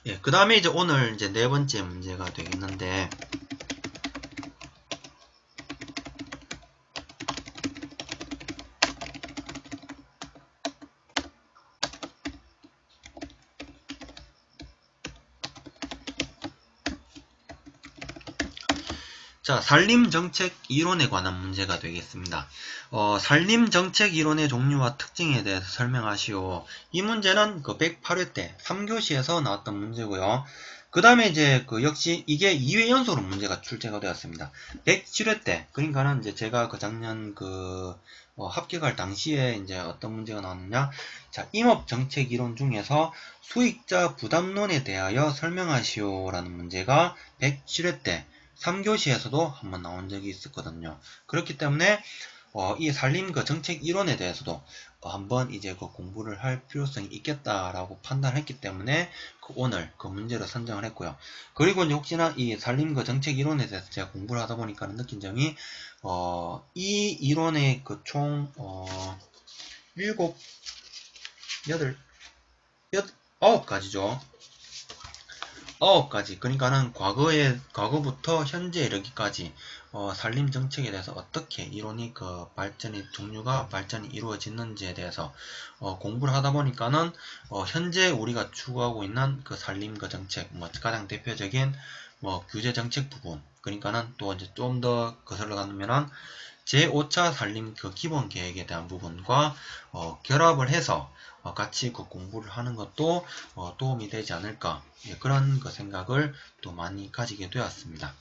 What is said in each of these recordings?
예, 그 다음에 이제 오늘 이제 네 번째 문제가 되겠는데, 자, 산림정책 이론에 관한 문제가 되겠습니다. 산림정책 이론의 종류와 특징에 대해서 설명하시오. 이 문제는 그 108회 때 3교시에서 나왔던 문제고요. 그 다음에 이제 그 역시 이게 2회 연속으로 문제가 출제가 되었습니다. 107회 때, 그러니까는 이제 제가 그 작년 합격할 당시에 이제 어떤 문제가 나왔느냐. 자, 임업정책 이론 중에서 수익자 부담론에 대하여 설명하시오라는 문제가 107회 때 3교시에서도 한번 나온 적이 있었거든요. 그렇기 때문에 이 산림 그 정책 이론에 대해서도 한번 이제 그 공부를 할 필요성이 있겠다라고 판단했기 때문에 오늘 그 문제를 선정을 했고요. 그리고 이제 혹시나 이 산림 그 정책 이론에 대해서 제가 공부를 하다 보니까 느낀 점이 이 이론의 그 총 7, 8, 9가지죠. 9가지. 그러니까는 과거부터 현재 이르기까지 산림 정책에 대해서 어떻게 이론이 발전이 이루어지는지에 대해서 공부를 하다 보니까는 현재 우리가 추구하고 있는 그 산림 그 정책, 가장 대표적인 규제 정책 부분, 그러니까는 또 이제 좀 더 거슬러 가면은 제5차 산림 그 기본 계획에 대한 부분과 결합을 해서 같이 그 공부를 하는 것도 도움이 되지 않을까, 그런 그 생각을 또 많이 가지게 되었습니다.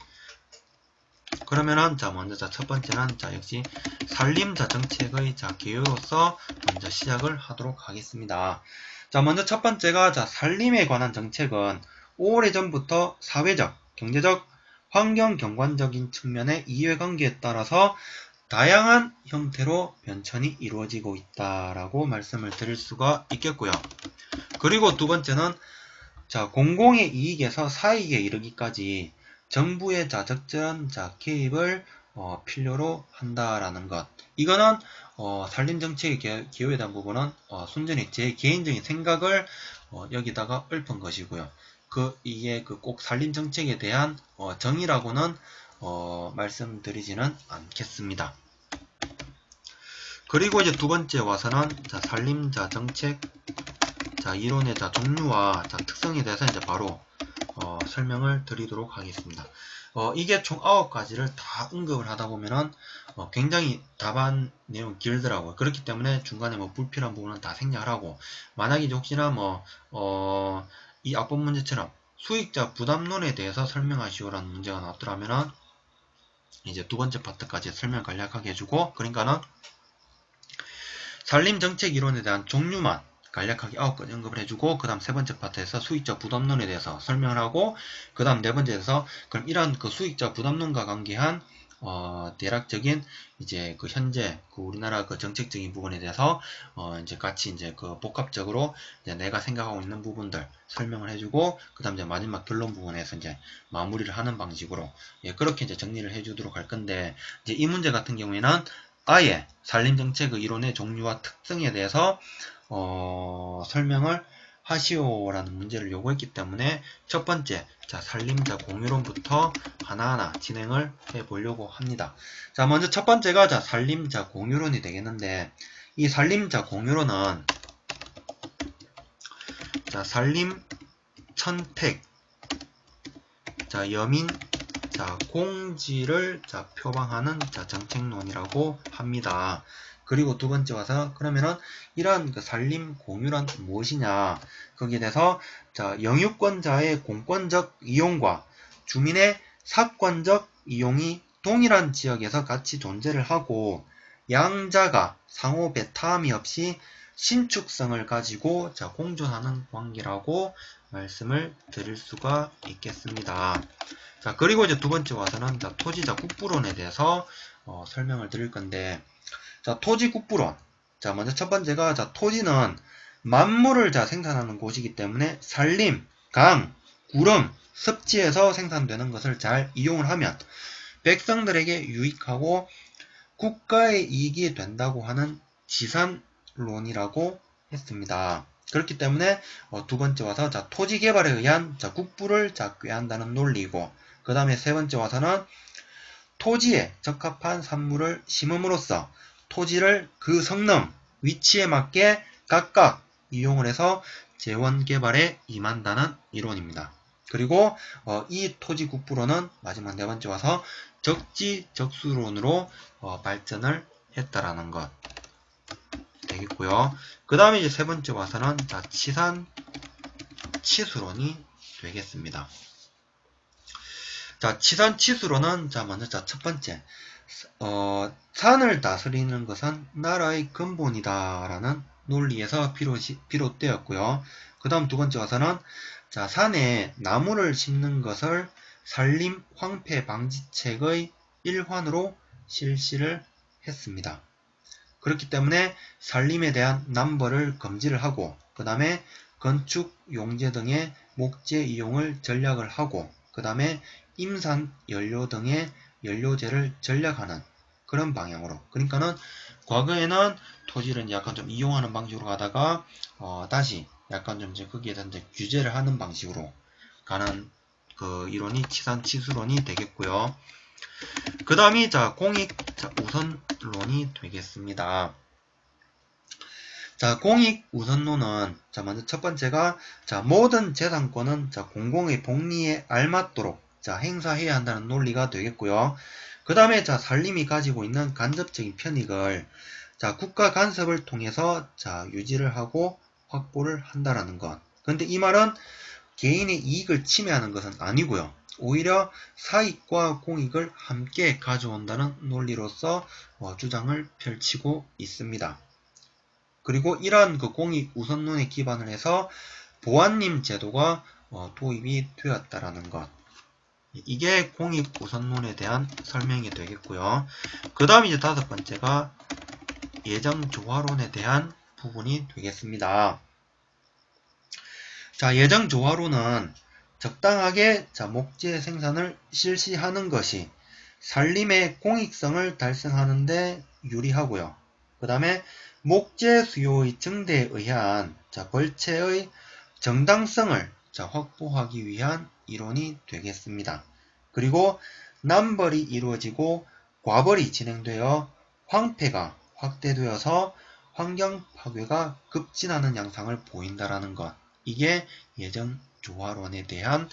그러면은 먼저 첫 번째는 역시 산림 정책의 개요로서 먼저 시작을 하도록 하겠습니다. 먼저 첫 번째가 산림에 관한 정책은 오래전부터 사회적, 경제적, 환경 경관적인 측면의 이해관계에 따라서 다양한 형태로 변천이 이루어지고 있다라고 말씀을 드릴 수가 있겠고요. 그리고 두 번째는 공공의 이익에서 사익에 이르기까지 정부의 적절한 개입을 필요로 한다라는 것. 이거는 산림정책의 기여에 대한 부분은 순전히 제 개인적인 생각을 여기다가 읊은 것이고요. 이게 꼭 산림정책에 대한 정의라고는 말씀드리지는 않겠습니다. 그리고 이제 두 번째 와서는 산림 정책 이론의 종류와 종류에 대해서 이제 바로 설명을 드리도록 하겠습니다. 이게 총 9가지를 다 언급을 하다 보면은 굉장히 답안 내용이 길더라고요. 그렇기 때문에 중간에 불필요한 부분은 다 생략을 하고, 만약에 혹시나 이 앞번 문제처럼 수익자 부담론에 대해서 설명하시오라는 문제가 나왔더라면은 이제 두 번째 파트까지 설명 간략하게 해주고, 그러니까는 산림정책 이론에 대한 종류만 간략하게 9가지 언급을 해주고, 그 다음 세 번째 파트에서 수익자 부담론에 대해서 설명을 하고, 그 다음 네 번째에서 그럼 이러한 그 수익자 부담론과 관계한 대략적인 이제 현재 우리나라 정책적인 부분에 대해서 이제 같이 이제 복합적으로 이제 내가 생각하고 있는 부분들 설명을 해주고, 그 다음 이제 마지막 결론 부분에서 이제 마무리를 하는 방식으로 그렇게 이제 정리를 해주도록 할 건데, 이제 이 문제 같은 경우에는 아예 산림정책의 이론의 종류와 특성에 대해서 설명을 하시오라는 문제를 요구했기 때문에 첫 번째 산림자 공유론부터 하나하나 진행을 해보려고 합니다. 먼저 첫 번째가 산림자 공유론이 되겠는데, 이 산림자 공유론은 산림 천택 여민 공지를 표방하는 정책론이라고 합니다. 그리고 두 번째 와서 그러면은 이러한 산림 공유란 무엇이냐, 거기에 대해서 영유권자의 공권적 이용과 주민의 사권적 이용이 동일한 지역에서 같이 존재를 하고 양자가 상호 배타함이 없이 신축성을 가지고 공존하는 관계라고 말씀을 드릴 수가 있겠습니다. 그리고 이제 두 번째 와서는 토지자 국부론에 대해서 설명을 드릴 건데, 토지 국부론. 먼저 첫 번째가 토지는 만물을 생산하는 곳이기 때문에 산림, 강, 구름, 습지에서 생산되는 것을 잘 이용을 하면 백성들에게 유익하고 국가의 이익이 된다고 하는 지산론이라고 했습니다. 그렇기 때문에 두 번째 와서 자, 토지 개발에 의한 자, 국부를 자, 꾀한다는 논리이고, 그 다음에 세 번째 와서는 토지에 적합한 산물을 심음으로써 토지를 그 성능, 위치에 맞게 각각 이용을 해서 재원 개발에 임한다는 이론입니다. 그리고 이 토지 국부로는 마지막 네 번째 와서 적지적수론으로 발전을 했다라는 것 되겠고요. 그 다음에 이제 세 번째 와서는 자, 치산치수론이 되겠습니다. 자, 치산치수론은 자, 먼저 자, 첫 번째 산을 다스리는 것은 나라의 근본이다라는 논리에서 비롯되었고요. 그 다음 두 번째 와서는 자, 산에 나무를 심는 것을 산림 황폐 방지책의 일환으로 실시를 했습니다. 그렇기 때문에 산림에 대한 남벌을 금지를 하고, 그 다음에 건축, 용재 등의 목재 이용을 전략을 하고, 그 다음에 임산, 연료 등의 연료재를 전략하는 그런 방향으로. 그러니까는 과거에는 토지를 약간 좀 이용하는 방식으로 가다가 다시 약간 좀 이제 거기에 대한 규제를 하는 방식으로 가는 그 이론이 치산치수론이 되겠고요. 그 다음이 자, 공익 우선론이 되겠습니다. 자, 공익 우선론은 자, 먼저 첫 번째가 자, 모든 재산권은 자, 공공의 복리에 알맞도록 자, 행사해야 한다는 논리가 되겠고요. 그 다음에 자, 산림이 가지고 있는 간접적인 편익을 자, 국가 간섭을 통해서 자, 유지를 하고 확보를 한다라는 것. 근데 이 말은 개인의 이익을 침해하는 것은 아니고요. 오히려 사익과 공익을 함께 가져온다는 논리로서 주장을 펼치고 있습니다. 그리고 이러한 그 공익 우선론에 기반을 해서 보안림 제도가 도입이 되었다라는 것. 이게 공익 우선론에 대한 설명이 되겠고요. 그 다음 이제 다섯 번째가 예정조화론에 대한 부분이 되겠습니다. 자, 예정조화론은 적당하게 자, 목재 생산을 실시하는 것이 산림의 공익성을 달성하는 데 유리하고요. 그 다음에 목재 수요의 증대에 의한 자, 벌채의 정당성을 자, 확보하기 위한 이론이 되겠습니다. 그리고 남벌이 이루어지고 과벌이 진행되어 황폐가 확대되어서 환경 파괴가 급진하는 양상을 보인다라는 것. 이게 예정조화론에 대한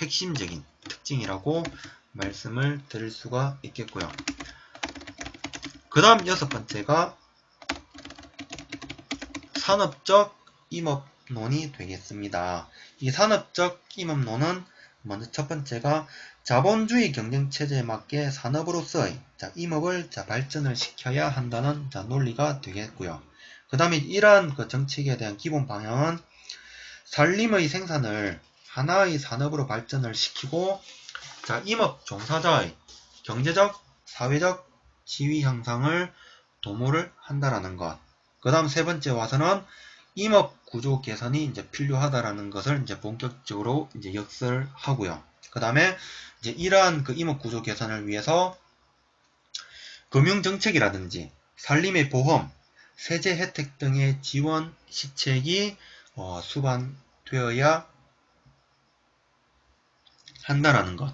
핵심적인 특징이라고 말씀을 드릴 수가 있겠고요. 그 다음 여섯 번째가 산업적 임업론이 되겠습니다. 이 산업적 임업론은 먼저 첫 번째가 자본주의 경쟁체제에 맞게 산업으로서의 임업을 발전을 시켜야 한다는 논리가 되겠고요. 그 다음에 이러한 그 정책에 대한 기본 방향은 산림의 생산을 하나의 산업으로 발전을 시키고 임업 종사자의 경제적, 사회적 지위 향상을 도모를 한다라는 것. 그 다음 세 번째 와서는 임업 구조 개선이 이제 필요하다라는 것을 이제 본격적으로 이제 역설하고요. 그 다음에 이제 이러한 그 임업 구조 개선을 위해서 금융 정책이라든지 산림의 보험, 세제 혜택 등의 지원 시책이 수반되어야 한다라는 것.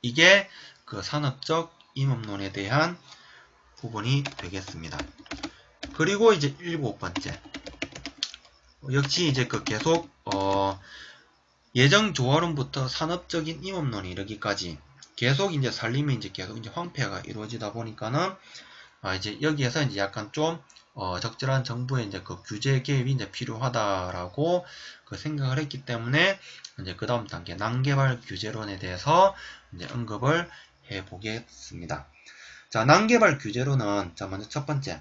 이게 그 산업적 임업론에 대한 부분이 되겠습니다. 그리고 이제 일곱 번째. 역시 이제 그 계속 예정조화론부터 산업적인 임업론이 이르기까지 계속 이제 산림이 이제 계속 이제 황폐가 이루어지다 보니까는 이제 여기에서 이제 약간 좀 적절한 정부의 이제 그 규제 개입이 이제 필요하다라고 그 생각을 했기 때문에 이제 그 다음 단계 난개발 규제론에 대해서 이제 언급을 해 보겠습니다. 자, 난개발 규제론은 자, 먼저 첫 번째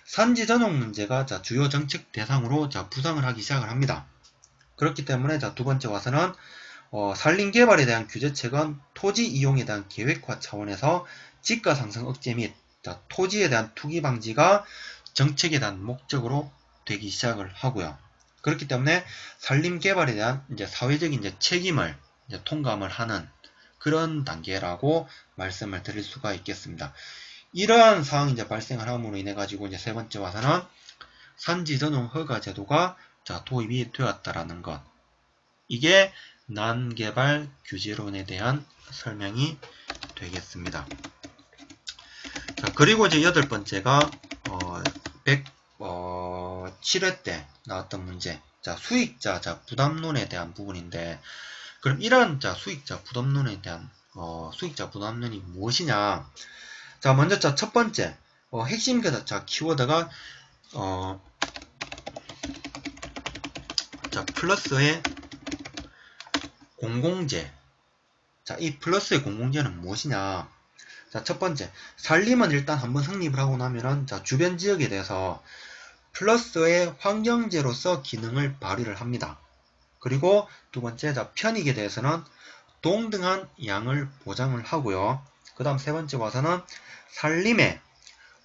산지 전용 문제가 주요 정책 대상으로 부상을 하기 시작을 합니다. 그렇기 때문에 두 번째 와서는 산림 개발에 대한 규제책은 토지 이용에 대한 계획화 차원에서 지가 상승 억제 및 토지에 대한 투기 방지가 정책에 대한 목적으로 되기 시작을 하고요. 그렇기 때문에 산림 개발에 대한 이제 사회적인 이제 책임을 이제 통감을 하는 그런 단계라고 말씀을 드릴 수가 있겠습니다. 이러한 상황이 이제 발생을 함으로 인해 가지고 이제 세 번째 와서는 산지 전용 허가 제도가 자, 도입이 되었다라는 것. 이게 난개발 규제론에 대한 설명이 되겠습니다. 자, 그리고 이제 8번째가 107회 때 나왔던 문제. 자, 수익자 부담론에 대한 부분인데, 그럼 이러한 수익자 부담론에 대한 수익자 부담론이 무엇이냐? 자, 먼저 첫 번째 핵심 키워드가 플러스의 공공재. 자, 이 플러스의 공공재는 무엇이냐? 자, 첫 번째, 산림은 일단 한번 성립을 하고 나면은, 자, 주변 지역에 대해서 플러스의 환경재로서 기능을 발휘를 합니다. 그리고 두 번째, 자, 편익에 대해서는 동등한 양을 보장을 하고요. 그 다음 세 번째 와서는 산림의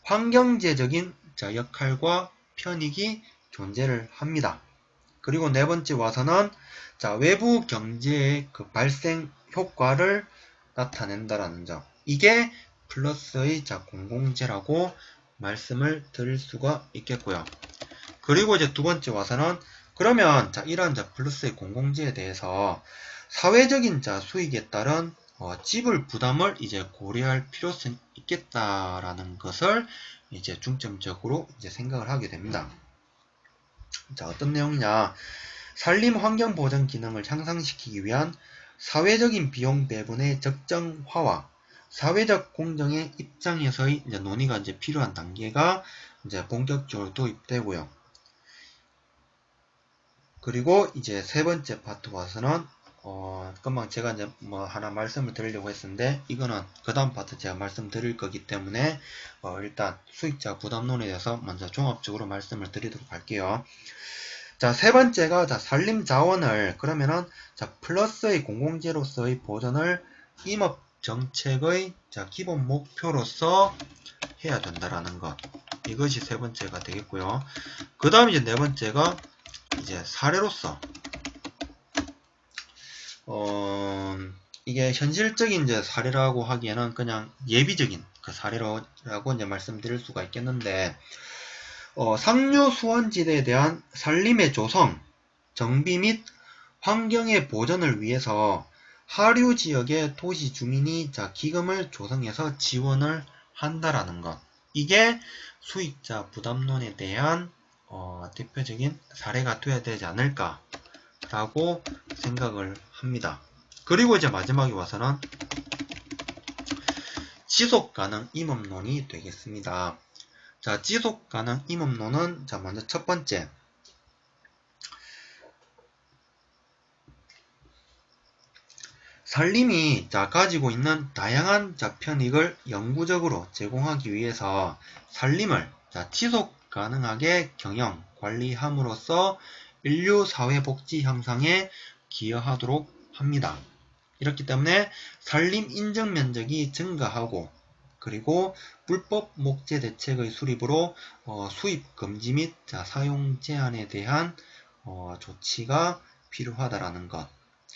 환경재적인 역할과 편익이 존재를 합니다. 그리고 네 번째 와서는 자, 외부 경제의 그 발생 효과를 나타낸다라는 점. 이게 플러스의 공공재라고 말씀을 드릴 수가 있겠고요. 그리고 이제 두 번째 와서는 그러면 이러한 플러스의 공공재에 대해서 사회적인 수익에 따른 지불 부담을 이제 고려할 필요성이 있겠다라는 것을 이제 중점적으로 이제 생각을 하게 됩니다. 자, 어떤 내용이냐? 산림 환경 보전 기능을 향상시키기 위한 사회적인 비용 배분의 적정화와 사회적 공정의 입장에서의 이제 논의가 이제 필요한 단계가 이제 본격적으로 도입되고요. 그리고 이제 세 번째 파트 와서는 금방 제가 이제 하나 말씀을 드리려고 했었는데 이거는 그 다음 파트 제가 말씀드릴 거기 때문에 일단 수익자 부담론에 대해서 먼저 종합적으로 말씀을 드리도록 할게요. 자, 세 번째가 산림 자원을 그러면은 플러스의 공공재로서의 보전을 임업 정책의 기본 목표로서 해야 된다라는 것. 이것이 세 번째가 되겠고요. 그 다음 이제 네 번째가 이제 사례로서 이게 현실적인 이제 사례라고 하기에는 그냥 예비적인 그 사례라고 이제 말씀드릴 수가 있겠는데 상류 수원지대에 대한 산림의 조성, 정비 및 환경의 보전을 위해서 하류 지역의 도시 주민이 기금을 조성해서 지원을 한다라는 것. 이게 수익자 부담론에 대한 대표적인 사례가 되어야 되지 않을까라고 생각을 합니다. 그리고 이제 마지막에 와서는 지속가능 임업론이 되겠습니다. 자, 지속가능 임업론은 먼저 첫 번째, 산림이 가지고 있는 다양한 편익을 영구적으로 제공하기 위해서 산림을 지속 가능하게 경영, 관리함으로써 인류 사회복지 향상에 기여하도록 합니다. 이렇기 때문에 산림 인정 면적이 증가하고 그리고 불법 목재 대책의 수립으로 수입 금지 및 사용 제한에 대한 조치가 필요하다라는 것.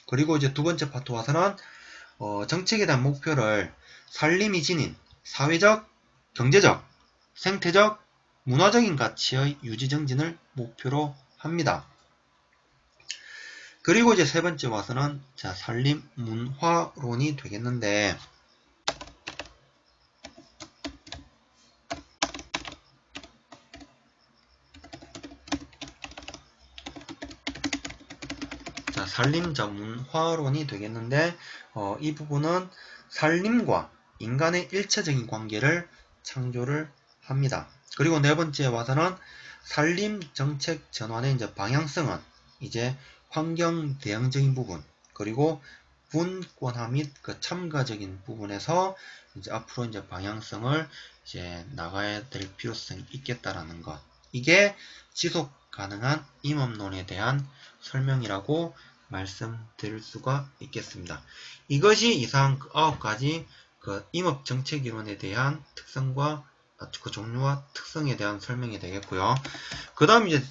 그리고 이제 두 번째 파트 와서는 정책에 대한 목표를 산림이 지닌 사회적, 경제적, 생태적, 문화적인 가치의 유지 정진을 목표로 합니다. 그리고 이제 세 번째 와서는 산림 문화론이 되겠는데 산림 문화론이 되겠는데 이 부분은 산림과 인간의 일체적인 관계를 창조를 합니다. 그리고 네 번째에 와서는 산림 정책 전환의 이제 방향성은 이제 환경 대응적인 부분 그리고 분권화 및 그 참가적인 부분에서 이제 앞으로 이제 방향성을 이제 나가야 될 필요성이 있겠다라는 것. 이게 지속 가능한 임업론에 대한 설명이라고 말씀드릴 수가 있겠습니다. 이것이 이상 9가지 그 임업정책이론에 대한 특성과 그 종류와 특성에 대한 설명이 되겠고요. 그 다음 이제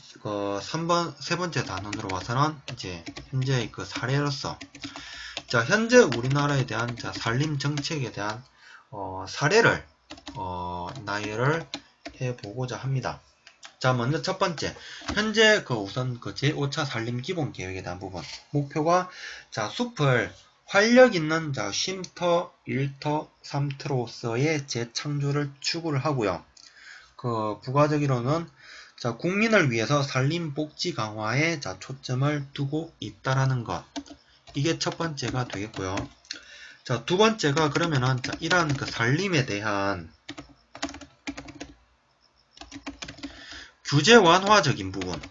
세 번째 단원으로 와서는 이제 현재의 그 사례로서 현재 우리나라에 대한 산림 정책에 대한 사례를 나열을 해보고자 합니다. 자, 먼저 첫 번째. 현재 우선 제5차 산림 기본 계획에 대한 부분. 목표가, 자, 숲을 활력 있는, 자, 쉼터, 일터, 삼터로서의 재창조를 추구를 하고요. 부가적으로는, 자, 국민을 위해서 산림 복지 강화에, 자, 초점을 두고 있다라는 것. 이게 첫 번째가 되겠고요. 자, 두 번째가 그러면은, 자, 이러한 산림에 대한 규제 완화적인 부분.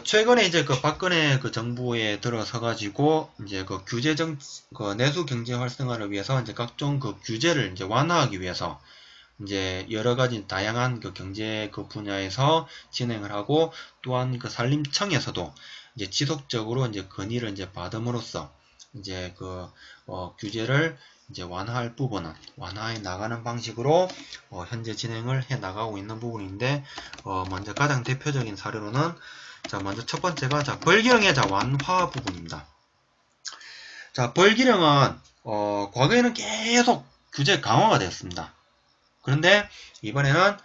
최근에 이제 박근혜 정부에 들어서가지고, 이제 내수 경제 활성화를 위해서 이제 각종 규제를 이제 완화하기 위해서, 이제 여러가지 다양한 경제 분야에서 진행을 하고, 또한 산림청에서도 이제 지속적으로 이제 건의를 이제 받음으로써, 이제 규제를 이제 완화할 부분은 완화해 나가는 방식으로 현재 진행을 해 나가고 있는 부분인데, 먼저 가장 대표적인 사례로는, 자, 먼저 첫 번째가, 자, 벌기령의, 자, 완화 부분입니다. 자, 벌기령은 과거에는 계속 규제 강화가 되었습니다. 그런데 이번에는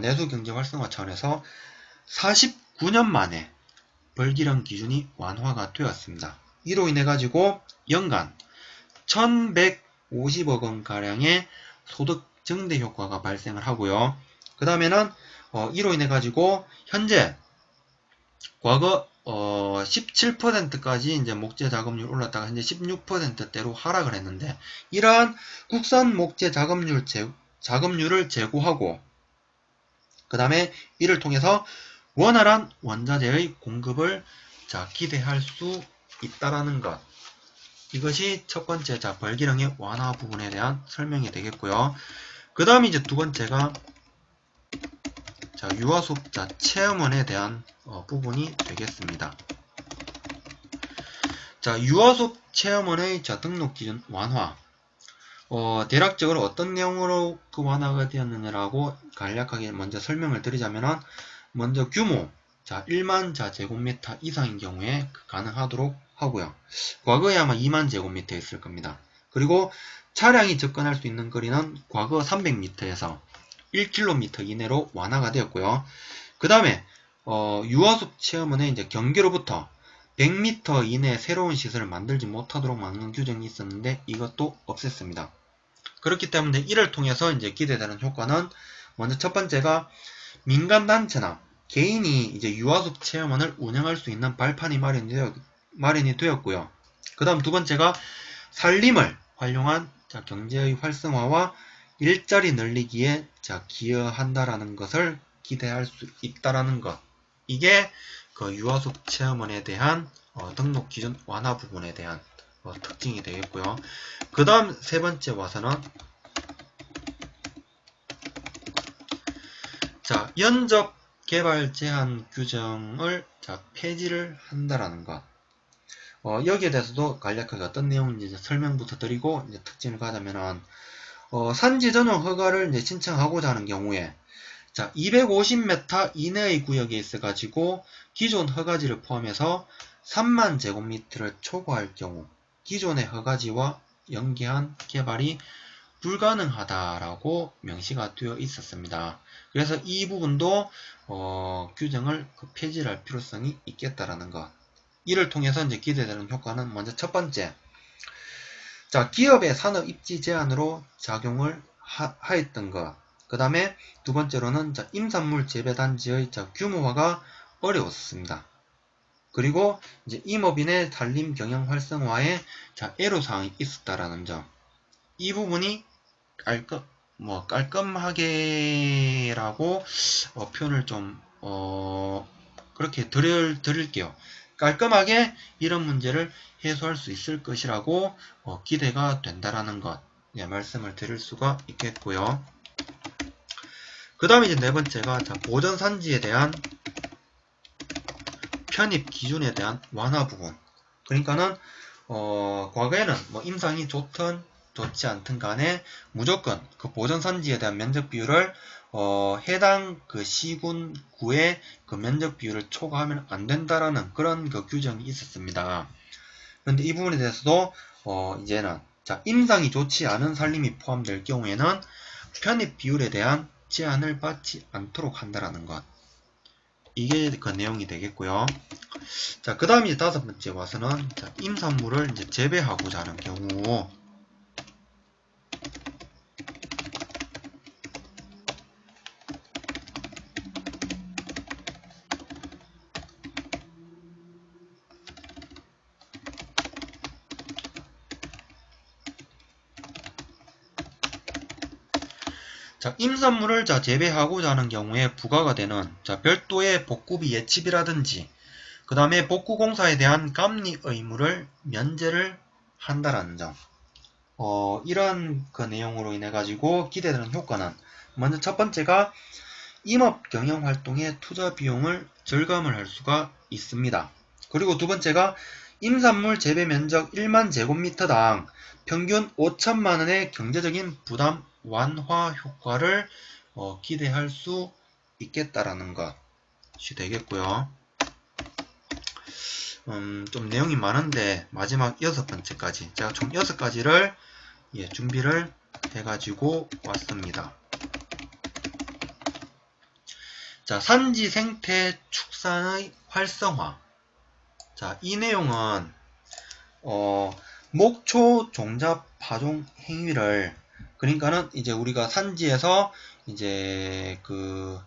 내수 경제 활성화 차원에서 49년 만에 벌기령 기준이 완화가 되었습니다. 이로 인해 가지고 연간 1150억 원 가량의 소득 증대 효과가 발생을 하고요. 그 다음에는 이로 인해 가지고 현재 과거 17%까지 이제 목재 자금률 올랐다가 현재 16%대로 하락을 했는데, 이러한 국산 목재 자금률을 제고하고, 그 다음에 이를 통해서 원활한 원자재의 공급을, 자, 기대할 수 있다라는 것. 이것이 첫 번째, 자, 벌기령의 완화 부분에 대한 설명이 되겠고요. 그 다음에 이제 두 번째가, 자, 유아수업자 체험원에 대한 부분이 되겠습니다. 자, 유아수업 체험원의, 자, 등록 기준 완화. 대략적으로 어떤 내용으로 완화가 되었느냐라고 간략하게 먼저 설명을 드리자면은, 먼저 규모, 자, 1만 자 제곱미터 이상인 경우에 가능하도록 하고요. 과거에 아마 2만 제곱미터였을 겁니다. 그리고 차량이 접근할 수 있는 거리는 과거 300m에서 1km 이내로 완화가 되었고요. 그 다음에 유아숲 체험원의 이제 경계로부터 100m 이내 새로운 시설을 만들지 못하도록 막는 규정이 있었는데, 이것도 없앴습니다. 그렇기 때문에 이를 통해서 이제 기대되는 효과는, 먼저 첫 번째가 민간단체나 개인이 이제 유아숲 체험원을 운영할 수 있는 발판이 마련이 되었고요. 그 다음 두 번째가 산림을 활용한, 자, 경제의 활성화와 일자리 늘리기에, 자, 기여한다라는 것을 기대할 수 있다라는 것. 이게 유아숲 체험원에 대한 등록 기준 완화 부분에 대한 특징이 되겠고요. 그 다음 세 번째 와서는, 자, 연접 개발 제한 규정을, 자, 폐지를 한다라는 것. 여기에 대해서도 간략하게 어떤 내용인지 설명부터 드리고, 이제 특징을 가자면은, 산지 전용 허가를 이제 신청하고자 하는 경우에, 자, 250m 이내의 구역에 있어가지고 기존 허가지를 포함해서 3만 제곱미터를 초과할 경우 기존의 허가지와 연계한 개발이 불가능하다라고 명시가 되어 있었습니다. 그래서 이 부분도 규정을 폐지를 할 필요성이 있겠다라는 것. 이를 통해서 이제 기대되는 효과는, 먼저 첫 번째, 자, 기업의 산업 입지 제한으로 작용을 하였던 것. 그 다음에 두 번째로는, 자, 임산물 재배단지의, 자, 규모화가 어려웠습니다. 그리고 이제 임업인의 산림 경영 활성화에, 자, 애로사항이 있었다라는 점. 이 부분이 깔끔하게라고 표현을 좀 그렇게 드릴게요. 깔끔하게 이런 문제를 해소할 수 있을 것이라고 기대가 된다라는 것, 예, 말씀을 드릴 수가 있겠고요. 그 다음에 이제 네 번째가, 자, 보전산지에 대한 편입 기준에 대한 완화 부분. 그러니까는 과거에는 뭐 임상이 좋든 좋지 않든 간에 무조건 그 보전산지에 대한 면적 비율을 해당 시군 구의 그 면적 비율을 초과하면 안 된다라는 그런 규정이 있었습니다. 그런데 이 부분에 대해서도 이제는 자, 임상이 좋지 않은 산림이 포함될 경우에는 편입 비율에 대한 제한을 받지 않도록 한다라는 것. 이게 그 내용이 되겠고요. 자, 그 다음 이제 다섯 번째 와서는 자, 임산물을 이제 재배하고자 하는 경우 자, 임산물을 자, 재배하고자 하는 경우에 부과가 되는 자, 별도의 복구비 예치비라든지 그 다음에 복구공사에 대한 감리 의무를 면제를 한다라는 점. 이런 그 내용으로 인해 가지고 기대되는 효과는 먼저 첫 번째가 임업 경영 활동의 투자 비용을 절감을 할 수가 있습니다. 그리고 두 번째가 임산물 재배 면적 1만 제곱미터당 평균 5천만 원의 경제적인 부담 완화 효과를 기대할 수 있겠다라는 것이 되겠고요. 좀 내용이 많은데 마지막 여섯 번째까지 제가 총 6가지를 준비를 해가지고 왔습니다. 자, 산지 생태 축산의 활성화. 자, 이 내용은 목초 종잡 파종 행위를 그러니까는 이제 우리가 산지에서 이제 그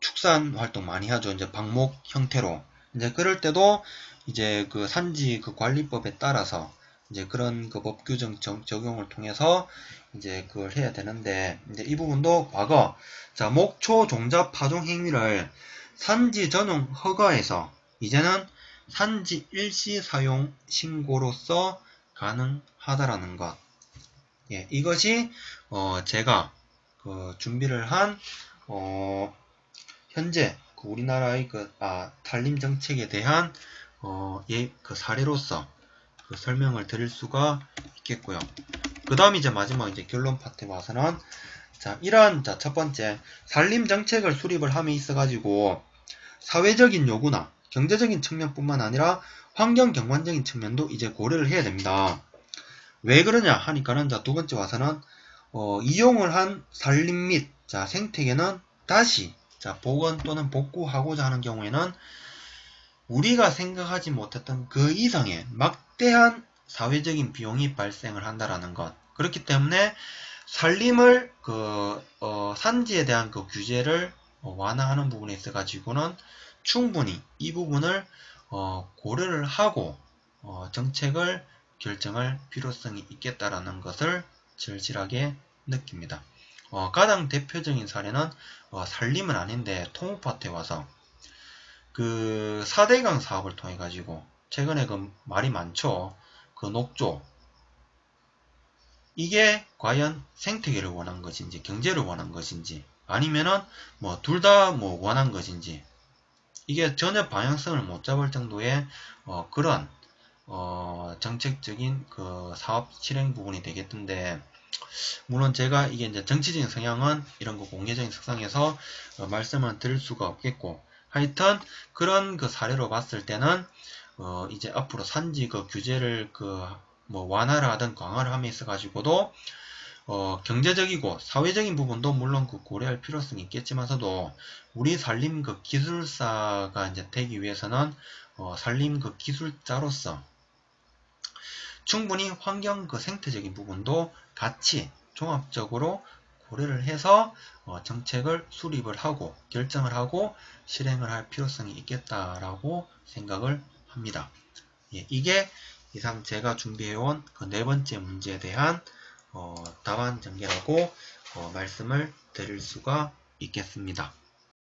축산 활동 많이 하죠. 이제 방목 형태로. 이제 그럴 때도 이제 그 산지 그 관리법에 따라서 이제 그런 그 법 규정 적용을 통해서 이제 그걸 해야 되는데 이제 이 부분도 과거 자, 목초 종잡 파종 행위를 산지 전용 허가에서 이제는 산지 일시 사용 신고로서 가능하다라는 것. 예, 이것이 제가 그 준비를 한 현재 그 우리나라의 산림 정책에 대한 그 사례로서 그 설명을 드릴 수가 있겠고요. 그 다음 이제 마지막 이제 결론 파트에 와서는 자, 이러한 자, 첫 번째 산림 정책을 수립을 함에 있어 가지고 사회적인 요구나 경제적인 측면뿐만 아니라 환경 경관적인 측면도 이제 고려를 해야 됩니다. 왜 그러냐 하니까는 자, 두 번째 와서는 이용을 한 산림 및 자, 생태계는 다시 자, 복원 또는 복구하고자 하는 경우에는 우리가 생각하지 못했던 그 이상의 막대한 사회적인 비용이 발생을 한다라는 것. 그렇기 때문에 산림을 산지에 대한 그 규제를 완화하는 부분에 있어 가지고는 충분히 이 부분을 고려를 하고 정책을 결정할 필요성이 있겠다라는 것을 절실하게 느낍니다. 가장 대표적인 사례는 산림은 아닌데 통우파트에 와서 그 4대강 사업을 통해 가지고 최근에 그 말이 많죠. 그 녹조 이게 과연 생태계를 원한 것인지 경제를 원한 것인지 아니면은 뭐 둘 다 뭐 원한 것인지 이게 전혀 방향성을 못 잡을 정도의 그런 정책적인 그 사업 실행 부분이 되겠던데 물론 제가 이게 이제 정치적인 성향은 이런 거 공개적인 석상에서 말씀을 드릴 수가 없겠고 하여튼 그런 그 사례로 봤을 때는 이제 앞으로 산지 그 규제를 뭐 완화를 하든 강화를 함에 있어 가지고도 경제적이고 사회적인 부분도 물론 그 고려할 필요성이 있겠지만서도 우리 산림 그 기술사가 이제 되기 위해서는 산림 그 기술자로서 충분히 환경 그 생태적인 부분도 같이 종합적으로 고려를 해서 정책을 수립을 하고 결정을 하고 실행을 할 필요성이 있겠다라고 생각을 합니다. 예, 이게 이상 제가 준비해온 그 네 번째 문제에 대한 답안 전개라고 말씀을 드릴 수가 있겠습니다.